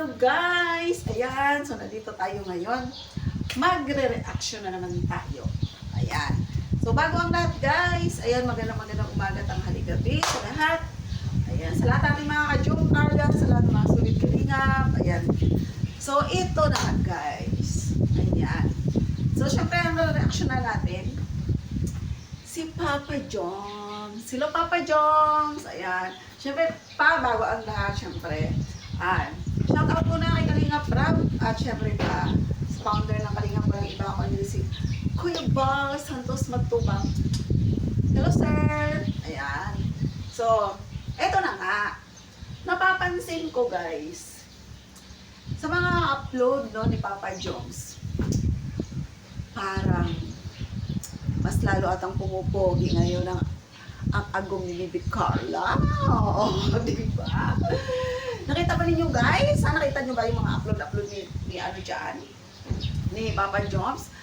Hello guys! Ayan, so nandito tayo ngayon. Magre-reaction na naman tayo. Ayan. So bago ang lahat guys, ayan, magandang umaga, tanghali, gabi sa lahat. Ayan, sa lahat natin mga ka-Jom Carla, sa lahat ng mga sulit kalingap. Ayan. So ito na guys. Ayan. So syempre ang reaction na natin, si Papa Joms. Sila Papa Joms. Ayan. Syempre pa, bago ang lahat, syempre. Shout out muna kay Kalingap Rab at syempre pa founder ng Kalingap Rab, iba ako nila si Kuya Bal Santos Magtubang. Hello sir! Ayan. So, eto na nga. Napapansin ko guys, sa mga upload no, ni Papa Joms, parang mas lalo atang pumupogi ngayon ang agong ni Bibi Carla. Oo, diba? Nakita ba ninyo guys? Nakita nyo ba yung mga upload ni ano dyan? Ni Papa Joms?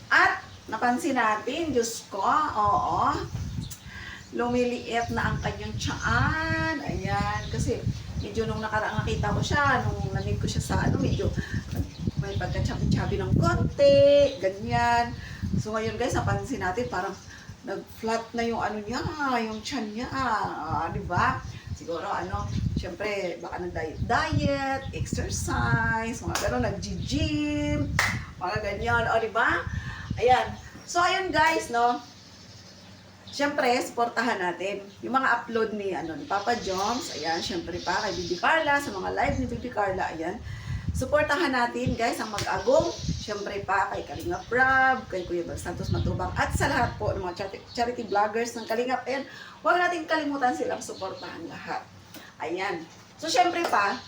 At napansin natin, Diyos ko, oo, lumiliit na ang kanyang tiyan. Ayan, kasi medyo nung nakaraang nakita ko siya, nung namig ko siya sa ano, medyo may pagka-chubby ng konti, ganyan. So ngayon guys, napansin natin parang nag-flat na yung ano niya, yung tiyan niya, di ba? Siguro ano, syempre baka nag-diet, exercise, mga gano'n, nag-gym, mga ganyan, di ba? Ayan. So ayun guys, no. Syempre, supportahan natin yung mga upload ni ano ni Papa Joms. Ayan, syempre pa kay Bibi Carla, sa mga live ni Bibi Carla, ayan. Suportahan natin guys ang mag-agong, syempre pa kay Kalingap Rab, kay Kuya Bal Santos Matubang, at sa lahat po ng mga charity vloggers ng Kalingap. Ayan, huwag natin kalimutan silang suportahan lahat. Ayan. So syempre pa,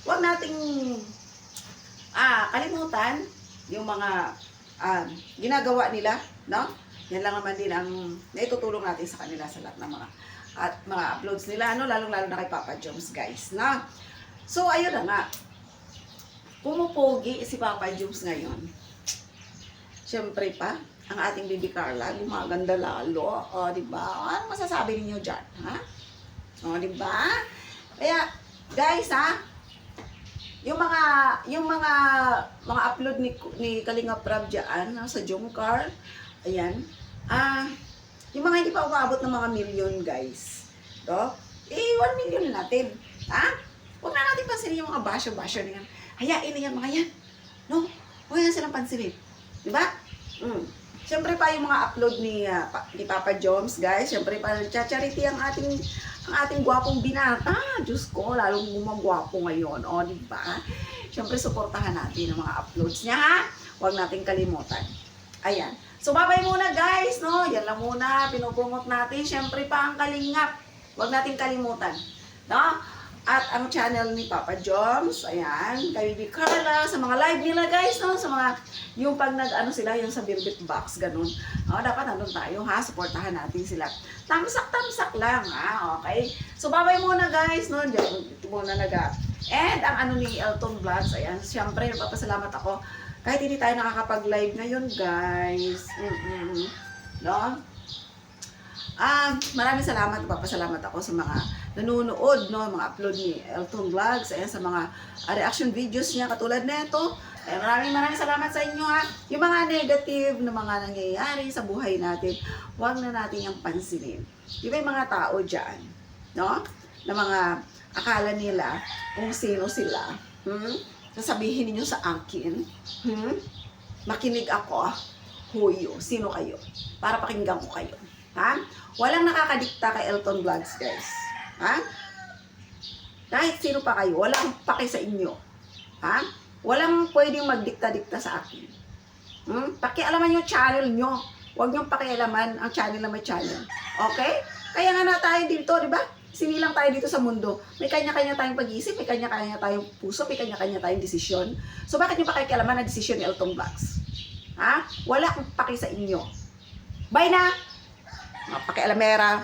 huwag nating kalimutan yung mga ginagawa nila, no? Yan lang naman din ang naitutulong natin sa kanila sa lahat ng mga uploads nila, no? Lalong-lalo na kay Papa Joms guys, no? So ayun na nga. Pumupogi si Papa Joms ngayon. Siyempre pa, ang ating Bibi Carla, gumaganda lalo. O, diba? Ano masasabi ninyo dyan? Ha? O, diba? Kaya, guys, yung mga upload ni Kalingap Rab dyan, sa Jomcar, ayan, yung mga hindi pa umabot ng mga million, guys. To, 1 million na natin. Ha? Huwag na natin pansinin yung mga basyo-basyo na yan. Hayain na yan mga yan. No? Huwag yan silang pansinin. Diba? Siyempre pa yung mga upload ni Papa Joms, guys. Siyempre pa nagcha-charity ang ating gwapong binata. Diyos ko, lalong gumagwapo ngayon. O, diba? Siyempre, suportahan natin ang mga uploads niya, ha? Huwag natin kalimutan. Ayan. So, babay muna, guys, no? Yan lang muna. Pinopromote natin. Siyempre pa ang Kalingap. Huwag natin kalimutan. No? At ang channel ni Papa Joms, ayan, kay Bibi Carla, sa mga live nila guys, no? Sa mga, yung pag nag-ano sila, yung sa Birbit Box, ganun. Dapat nandun tayo, ha? Suportahan natin sila. Tamsak lang, ha? Okay? So, babay muna guys, no? Diyan, muna And ang ano ni Elton Vlogs, ayan, siyempre, papasalamat ako. Kahit hindi tayo nakakapag-live ngayon, guys. No? Maraming salamat, papasalamat ako sa mga nanonood, no, mga upload ni Elton Vlogs, ayan, sa mga reaction videos niya katulad nito. Maraming salamat sa inyo, ha. Yung mga negative na mga nangyayari sa buhay natin, huwag na natin yung pansinin. Di ba yung mga tao dyan, no, na mga akala nila kung sino sila, sasabihin niyo sa akin, makinig ako, huyo, sino kayo, para pakinggan ko kayo. Ha? Walang nakakadikta kay Elton Vlogs, guys. Ha? Kahit sino pa kayo, walang paki sa inyo. Ha? Walang pwedeng magdikta-dikta sa akin. Pakialaman yung channel nyo. Huwag nyo pakialaman ang channel na may channel. Okay? Kaya nga na tayo dito, di ba? Sinilang tayo dito sa mundo. May kanya-kanya tayong pag-iisip, may kanya-kanya tayong puso, may kanya-kanya tayong desisyon. So bakit nyo pakialaman ang desisyon ni Elton Vlogs? Ha? Wala akong paki sa inyo. Bye na! Pakialamera.